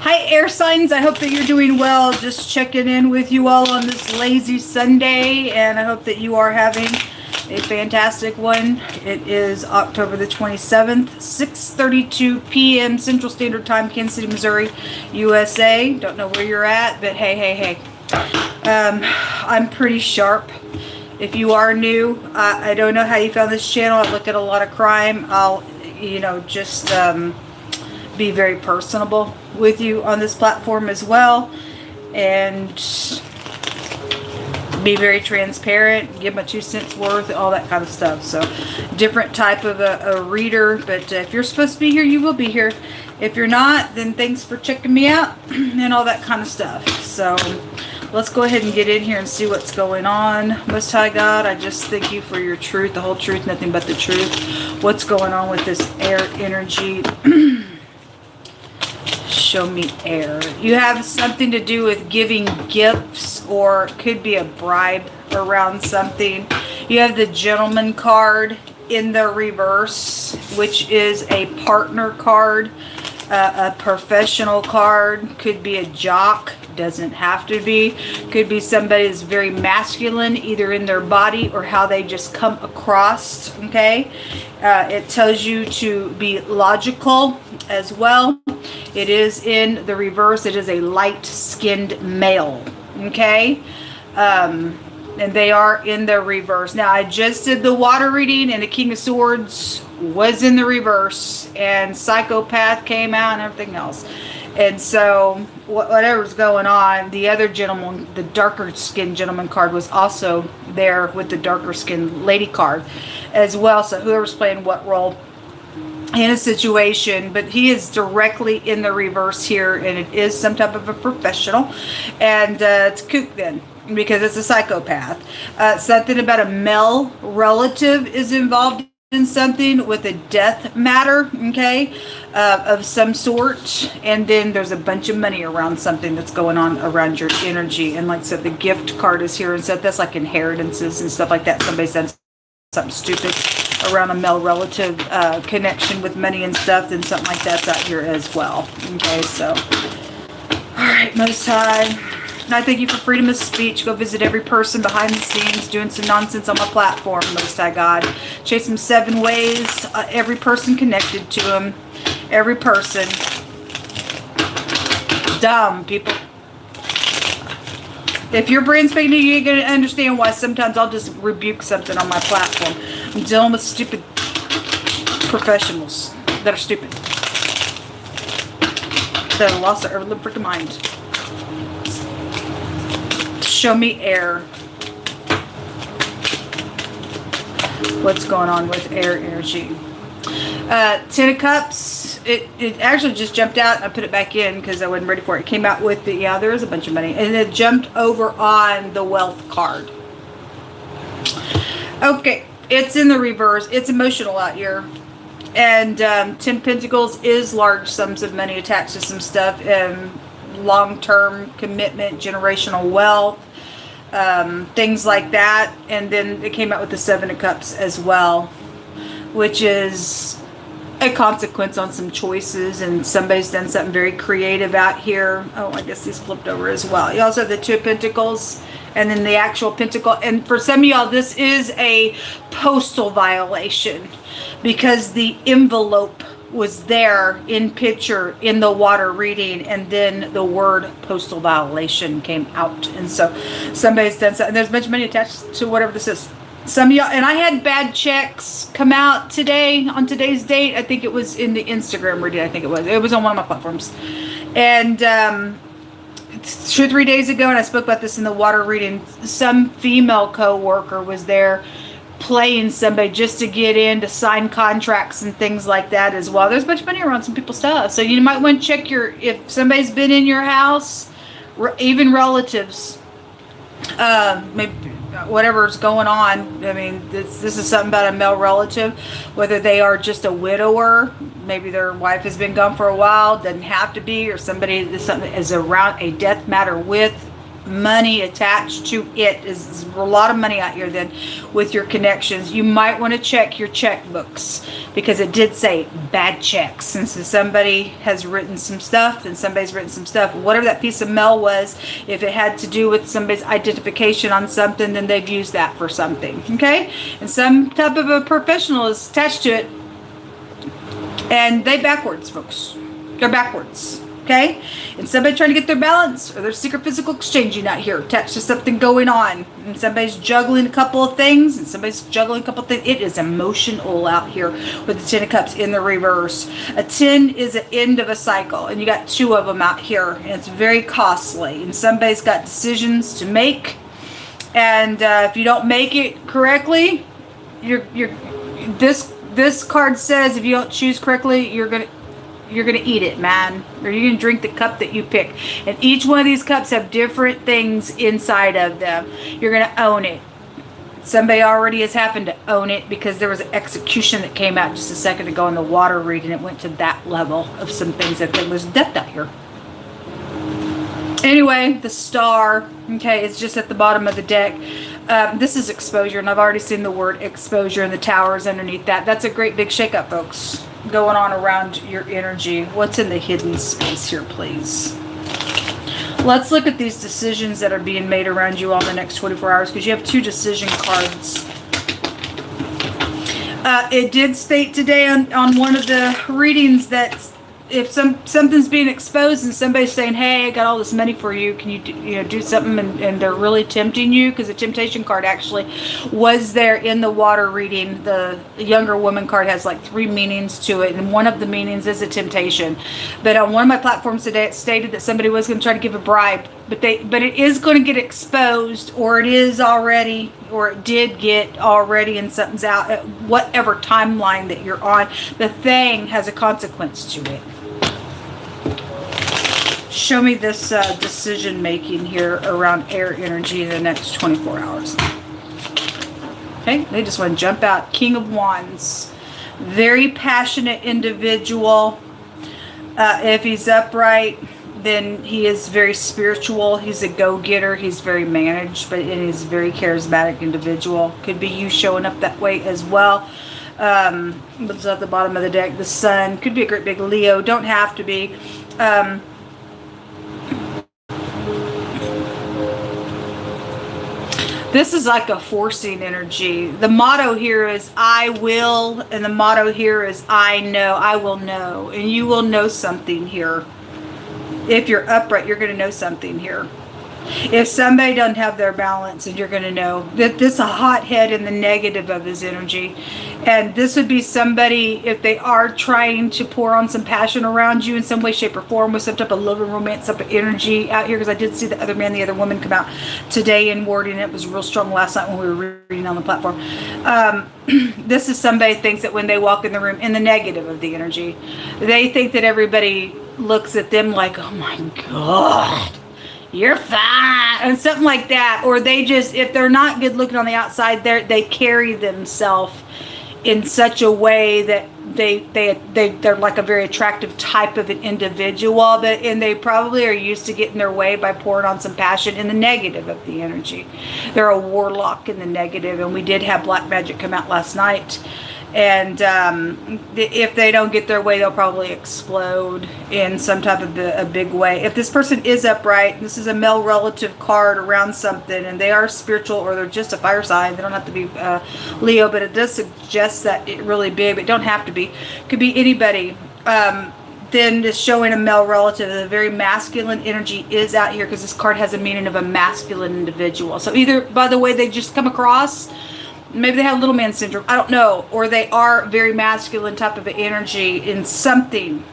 Hi, air signs. I hope that you're doing well. Just checking in with you all on this lazy Sunday, and I hope that you are having a fantastic one. It is October the 27th, 6:32 p.m. Central Standard Time, Kansas City, Missouri, USA. Don't know where you're at, but hey. I'm pretty sharp. If you are new, I don't know how you found this channel. I look at a lot of crime. I'll, just be very personable with you on this platform as well, and be very transparent, give my 2 cents worth, all that kind of stuff. So different type of a reader, but if you're supposed to be here, you will be here. If you're not, then thanks for checking me out and all that kind of stuff. So let's go ahead and get in here and see what's going on. Most High God, I just thank you for your truth, the whole truth, nothing but the truth. What's going on with this air energy? Show me air. You have something to do with giving gifts, or it could be a bribe around something. You have the Gentleman card in the reverse, which is a partner card, a professional card, could be a jock, doesn't have to be, could be somebody that's very masculine, either in their body or how they just come across. Okay, it tells you to be logical as well. It is in the reverse. It is a light-skinned male. Okay, and they are in the reverse. Now, I just did the water reading, and the King of Swords was in the reverse, and Psychopath came out and everything else. And so whatever's going on, the other gentleman, the darker skinned gentleman card, was also there with the darker skinned lady card as well. So whoever's playing what role in a situation, but he is directly in the reverse here, and it is some type of a professional, and it's kook then, because it's a psychopath. Something about a male relative is involved in something with a death matter, okay, of some sort, and then there's a bunch of money around something that's going on around your energy. And like I said, the gift card is here and stuff. That's like inheritances and stuff like that. Somebody said something stupid around a male relative connection with money and stuff, then something like that's out here as well. Okay, so all right, Most High, I thank you for freedom of speech. Go visit every person behind the scenes doing some nonsense on my platform, Most High God. Chase them 7 ways. Every person connected to them. Every person. Dumb people. If you're brand spanking new, you ain't going to understand why sometimes I'll just rebuke something on my platform. I'm dealing with stupid professionals that are stupid. That have lost their freaking mind. Show me air. What's going on with air energy? 10 of Cups. It actually just jumped out, and I put it back in because I wasn't ready for it. It came out with the, yeah, there is a bunch of money. And it jumped over on the wealth card. Okay, it's in the reverse. It's emotional out here. And 10 Pentacles is large sums of money attached to some stuff. Long-term commitment, generational wealth, things like that. And then it came out with the 7 of Cups as well, which is a consequence on some choices, and somebody's done something very creative out here. Oh, I guess these flipped over as well. You also have the 2 of Pentacles, and then the actual pentacle. And for some of y'all, this is a postal violation, because the envelope was there in picture in the water reading, and then the word postal violation came out. And so somebody's done something. There's a bunch of money attached to whatever this is. Some of y'all, and I had bad checks come out today, on today's date. I think it was in the Instagram reading. I think it was on one of my platforms. And 2 or 3 days ago, and I spoke about this in the water reading, some female co-worker was there playing somebody just to get in to sign contracts and things like that as well. There's a bunch of money around some people's stuff, so you might want to check if somebody's been in your house, even relatives, maybe whatever's going on. I mean, this is something about a male relative, whether they are just a widower, maybe their wife has been gone for a while, doesn't have to be, or somebody is around a death matter with money attached to it. Is a lot of money out here then with your connections. You might want to check your checkbooks, because it did say bad checks. And so somebody has written some stuff, and somebody's written some stuff. Whatever that piece of mail was, if it had to do with somebody's identification on something, then they've used that for something. Okay? And some type of a professional is attached to it. And they backwards, folks. They're backwards. Okay? And somebody trying to get their balance or their secret physical exchanging out here, attached to something going on. And somebody's juggling a couple of things, and somebody's juggling a couple of things. It is emotional out here with the 10 of Cups in the reverse. A 10 is an end of a cycle, and you got 2 of them out here, and it's very costly. And somebody's got decisions to make, and if you don't make it correctly, this card says if you don't choose correctly, you're gonna eat it, man. Or you're gonna drink the cup that you pick. And each one of these cups have different things inside of them. You're gonna own it. Somebody already has happened to own it, because there was an execution that came out just a second ago in the water read, and it went to that level of some things that there was death out here. Anyway, the star, okay, is just at the bottom of the deck. This is exposure, and I've already seen the word exposure, and the tower is underneath that. That's a great big shakeup, folks, going on around your energy. What's in the hidden space here, please? Let's look at these decisions that are being made around you all in the next 24 hours, because you have 2 decision cards. It did state today on one of the readings that if something's being exposed and somebody's saying, hey, I got all this money for you, can you do something, and they're really tempting you, because the temptation card actually was there in the water reading. The younger woman card has like 3 meanings to it, and one of the meanings is a temptation. But on one of my platforms today, it stated that somebody was going to try to give a bribe, but it is going to get exposed, or it is already, or it did get already, and something's out at whatever timeline that you're on. The thing has a consequence to it. Show me this decision making here around air energy in the next 24 hours. Okay, they just want to jump out. King of Wands. Very passionate individual. If he's upright, then he is very spiritual. He's a go-getter. He's very managed, but he's a very charismatic individual. Could be you showing up that way as well. What's at the bottom of the deck? The Sun. Could be a great big Leo. Don't have to be. This is like a forcing energy. The motto here is I will, and the motto here is I know. I will know. And you will know something here. If you're upright, you're going to know something here. If somebody doesn't have their balance, and you're going to know that this is a hothead in the negative of his energy. And this would be somebody, if they are trying to pour on some passion around you in some way, shape, or form, with some type of love and romance type of energy out here. Because I did see the other man, the other woman come out today in wording. It was real strong last night when we were reading on the platform. This is somebody who thinks that when they walk in the room, in the negative of the energy, they think that everybody looks at them like, oh my God, you're fine, and something like that. Or they just, if they're not good looking on the outside, they carry themselves in such a way that they're like a very attractive type of an individual, and they probably are used to getting their way by pouring on some passion in the negative of the energy. They're a warlock in the negative, and we did have black magic come out last night. And if they don't get their way, they'll probably explode in some type of a big way. If this person is upright, this is a male relative card around something, and they are spiritual, or they're just a fire sign. They don't have to be Leo, but it does suggest that it really big. But don't have to be. Could be anybody. Then just showing a male relative, a very masculine energy is out here, because this card has a meaning of a masculine individual. So either by the way they just come across, maybe they have little man syndrome, I don't know, or they are very masculine type of energy in something.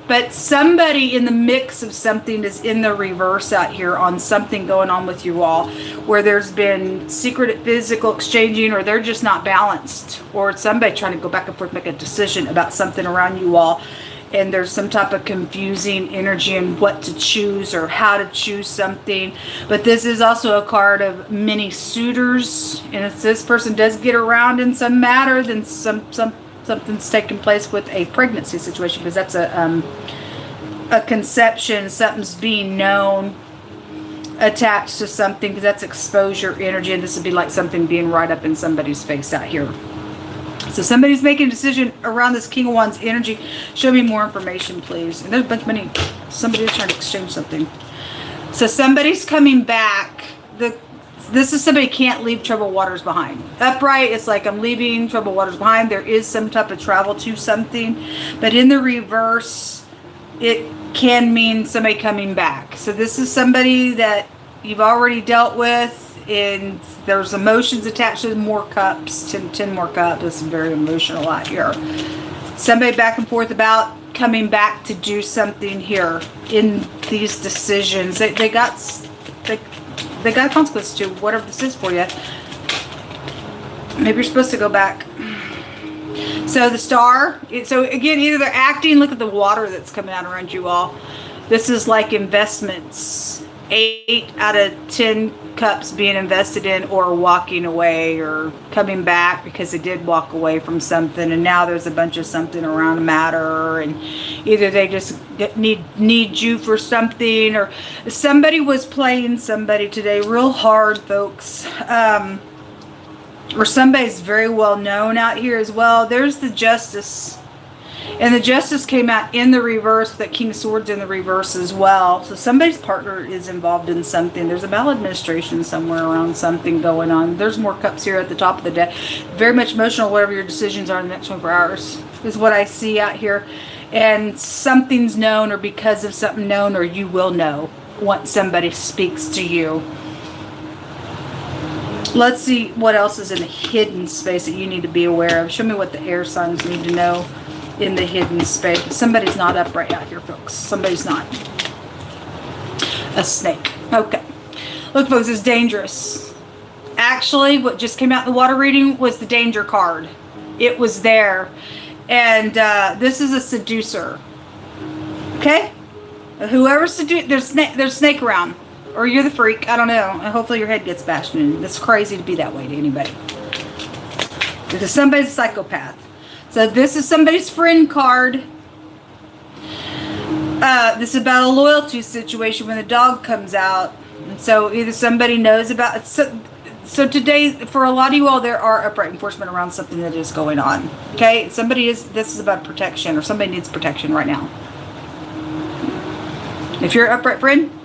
But somebody in the mix of something is in the reverse out here on something going on with you all, where there's been secret physical exchanging, or they're just not balanced, or somebody trying to go back and forth, make a decision about something around you all. And there's some type of confusing energy in what to choose or how to choose something. But this is also a card of many suitors. And if this person does get around in some matter, then something's taking place with a pregnancy situation, because that's a conception. Something's being known. attached to something, because that's exposure energy, and this would be like something being right up in somebody's face out here. So somebody's making a decision around this King of Wands energy. Show me more information, please. And there's a bunch of money. Somebody's trying to exchange something. So somebody's coming back. This is somebody can't leave troubled waters behind. Upright, it's like I'm leaving troubled waters behind. There is some type of travel to something. But in the reverse, it can mean somebody coming back. So this is somebody that you've already dealt with. And there's emotions attached to more cups, 10 more cups. This is very emotional out here. Somebody back and forth about coming back to do something here in these decisions. They got consequences to whatever this is for you. Maybe you're supposed to go back. So the star, so again, either they're acting, look at the water that's coming out around you all. This is like investments. 8 out of 10 cups being invested in, or walking away, or coming back because they did walk away from something, and now there's a bunch of something around a matter, and either they just need you for something, or somebody was playing somebody today real hard, folks. Or somebody's very well known out here as well. There's the Justice. And the Justice came out in the reverse, that King of Swords in the reverse as well. So somebody's partner is involved in something. There's a maladministration somewhere around something going on. There's more cups here at the top of the deck. Very much emotional, whatever your decisions are in the next 24 hours is what I see out here. And something's known, or because of something known, or you will know once somebody speaks to you. Let's see what else is in the hidden space that you need to be aware of. Show me what the air signs need to know in the hidden space. Somebody's not upright out here, folks. Somebody's not. A snake. Okay. Look, folks, it's dangerous. Actually, what just came out in the water reading was the danger card. It was there. And this is a seducer. Okay? Whoever seduced, there's snake around. Or you're the freak. I don't know. Hopefully your head gets bashed in. It's crazy to be that way to anybody. Because somebody's a psychopath. So this is somebody's friend card. This is about a loyalty situation when the dog comes out. And so either somebody knows about it. So today, for a lot of you all, there are upright enforcement around something that is going on. Okay? This is about protection, or somebody needs protection right now. If you're an upright friend,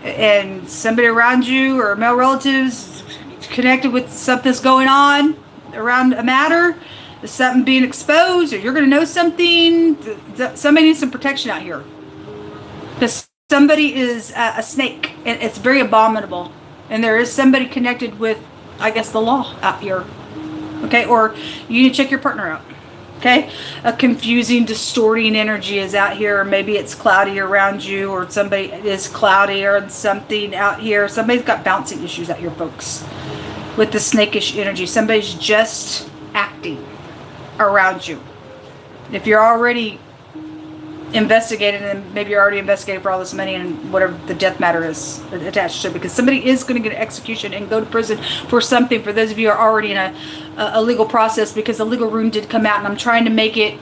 and somebody around you, or male relatives, connected with something's going on around a matter, something being exposed, or you're going to know something, somebody needs some protection out here. Because somebody is a snake, and it's very abominable. And there is somebody connected with, I guess, the law out here. Okay, or you need to check your partner out. Okay, a confusing, distorting energy is out here. Or maybe it's cloudy around you, or somebody is cloudy or something out here. Somebody's got bouncing issues out here, folks, with the snakish energy. Somebody's just acting around you. If you're already investigated, and maybe you're already investigated for all this money and whatever the death matter is attached to it, because somebody is going to get an execution and go to prison for something. For those of you who are already in a legal process, because the legal room did come out, and I'm trying to make it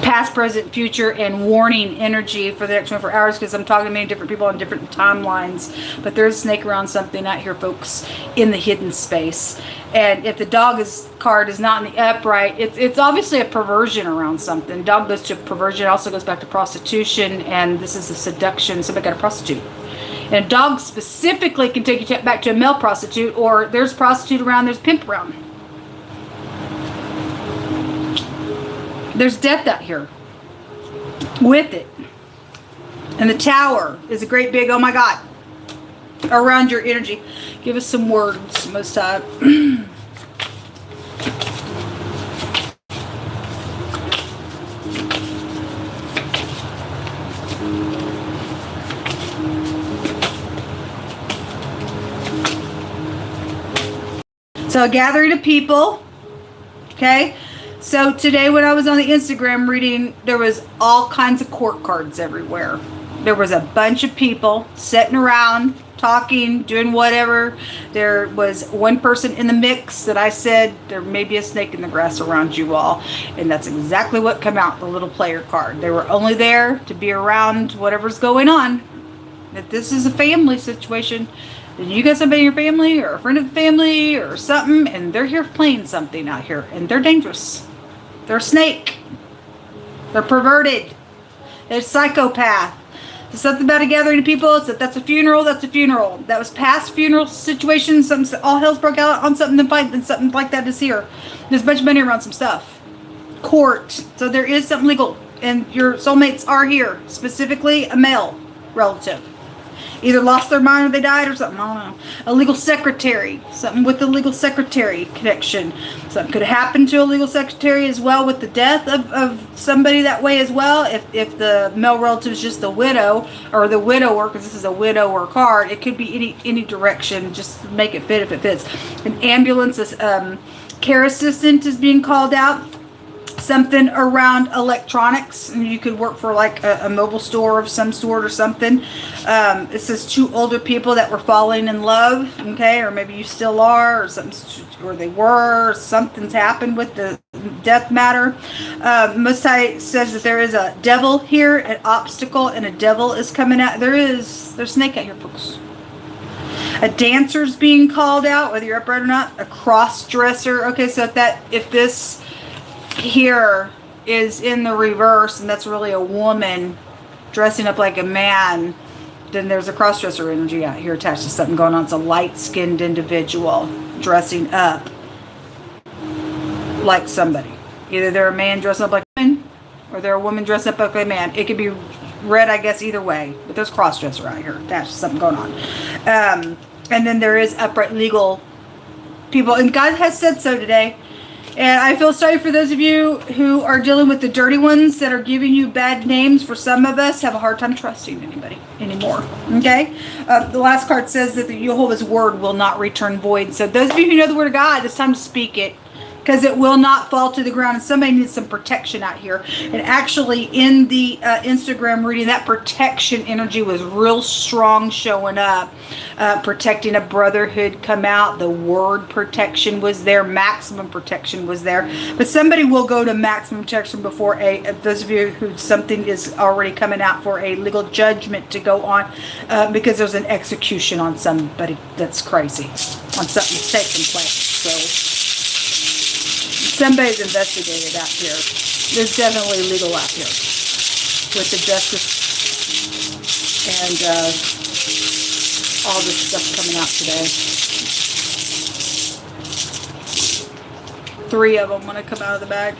past, present, future, and warning energy for the next 24 hours, because I'm talking to many different people on different timelines. But there's a snake around something out here, folks, in the hidden space. And if the dog card is not in the upright, it's obviously a perversion around something. Dog goes to perversion, also goes back to prostitution, and this is a seduction. Somebody got a prostitute. And a dog specifically can take you back to a male prostitute, or there's a prostitute around, there's a pimp around. There's death out here with it. And the tower is a great big, oh my God, around your energy. Give us some words, most time. So a gathering of people, okay? So today when I was on the Instagram reading, there was all kinds of court cards everywhere. There was a bunch of people sitting around, talking, doing whatever. There was one person in the mix that I said, there may be a snake in the grass around you all. And that's exactly what came out, the little player card. They were only there to be around whatever's going on. If this is a family situation, then you got somebody in your family or a friend of the family or something, and they're here playing something out here, and they're dangerous. They're a snake. They're perverted. They're psychopath. There's something about a gathering of people. So that's a funeral. That's a funeral. That was past funeral situations. Something, all hell's broke out on something and something like that is here. There's a bunch of money around some stuff. Court. So there is something legal. And your soulmates are here. Specifically, a male relative. Either lost their mind or they died or something. I don't know. A legal secretary. Something with the legal secretary connection. Something could happen to a legal secretary as well with the death of somebody that way as well. If the male relative is just the widow or the widower, because this is a widower card, it could be any direction. Just make it fit if it fits. An ambulance, care assistant is being called out. Something around electronics. You could work for like a mobile store of some sort or something. It says two older people that were falling in love, okay, or maybe you still are, or something, or they were, or something's happened with the death matter. Most High says that there is a devil here, an obstacle, and a devil is coming out. There's snake out here, folks. A dancer's being called out, whether you're upright or not. A cross-dresser. Okay, so if this here is in the reverse and that's really a woman dressing up like a man, then there's a cross-dresser energy out here attached to something going on. It's a light-skinned individual dressing up like somebody. Either they're a man dressing up like a woman or they're a woman dressed up like a man. It could be read, I guess, either way, but there's cross-dresser out here attached to something going on. And then there is upright legal people, and God has said so today. And I feel sorry for those of you who are dealing with the dirty ones that are giving you bad names. For some of us, have a hard time trusting anybody anymore. Okay? The last card says that the Jehovah's word will not return void. So those of you who know the word of God, it's time to speak it, because it will not fall to the ground. And somebody needs some protection out here. And actually, in the Instagram reading, that protection energy was real strong showing up. Protecting a brotherhood come out. The word protection was there. Maximum protection was there. But somebody will go to maximum protection before those of you who something is already coming out for a legal judgment to go on, because there's an execution on somebody that's crazy, on something that's taking place. So somebody's investigated out here. There's definitely legal out here with the justice and all this stuff coming out today. 3 of them want to come out of the bag.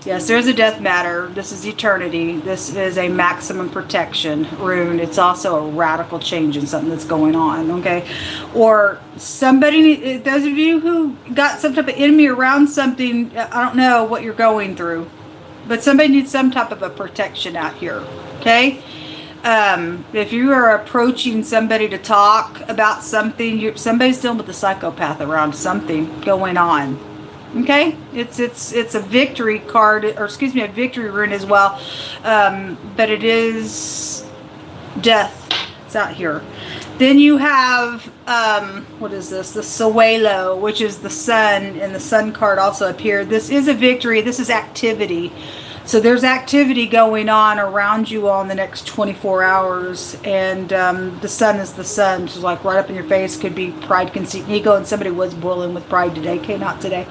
Yes, there's a death matter. This is eternity. This is a maximum protection rune. It's also a radical change in something that's going on, okay? Or somebody, those of you who got some type of enemy around something, I don't know what you're going through, but somebody needs some type of a protection out here, okay? If you are approaching somebody to talk about something, somebody's dealing with a psychopath around something going on. Okay, it's a victory card, or excuse me, a victory rune as well, but it is death. It's out here. Then you have what is this? The Suelo, which is the sun, and the sun card also appeared. This is a victory. This is activity. So there's activity going on around you all in the next 24 hours. And the sun is the sun. Which is like right up in your face. Could be pride, conceit, and ego. And somebody was boiling with pride today. Okay, not today.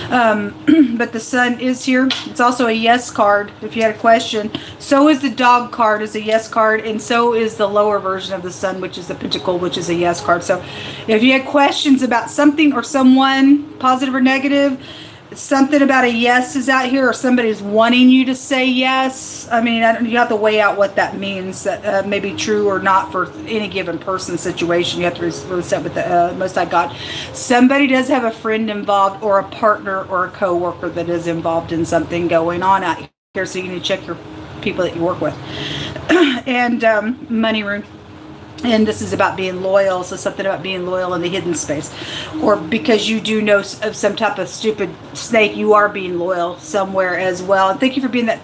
But the sun is here. It's also a yes card if you had a question. So is the dog card is a yes card. And so is the lower version of the sun, which is the pentacle, which is a yes card. So if you had questions about something or someone, positive or negative, something about a yes is out here, or somebody's wanting you to say yes. I mean, you have to weigh out what that means. That may be true or not for any given person situation. You have to really set with the Most High God. Somebody does have a friend involved, or a partner, or a co-worker that is involved in something going on out here. So you need to check your people that you work with. And money rune. And this is about being loyal, so something about being loyal in the hidden space. Or because you do know of some type of stupid snake, you are being loyal somewhere as well. And thank you for being that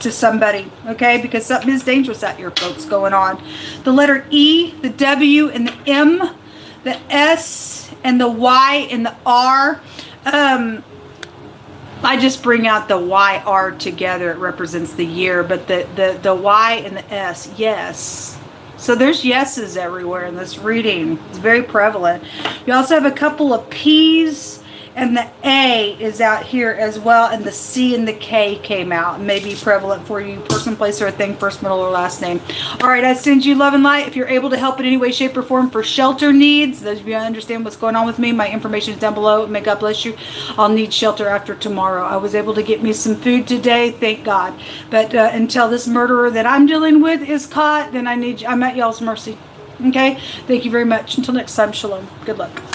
to somebody, okay? Because something is dangerous out here, folks, going on. The letter E, the W, and the M, the S, and the Y, and the R. I just bring out the YR together. It represents the year, but the Y and the S, yes. So there's yeses everywhere in this reading. It's very prevalent. You also have a couple of P's, and the A is out here as well, and the C and the K came out. May be prevalent for you, person, place, or a thing, first, middle, or last name. All right, I send you love and light. If you're able to help in any way, shape, or form for shelter needs, those of you who understand what's going on with me, my information is down below. May God bless you. I'll need shelter after tomorrow. I was able to get me some food today, thank God. But until this murderer that I'm dealing with is caught, then I'm at y'all's mercy. Okay? Thank you very much. Until next time, shalom. Good luck.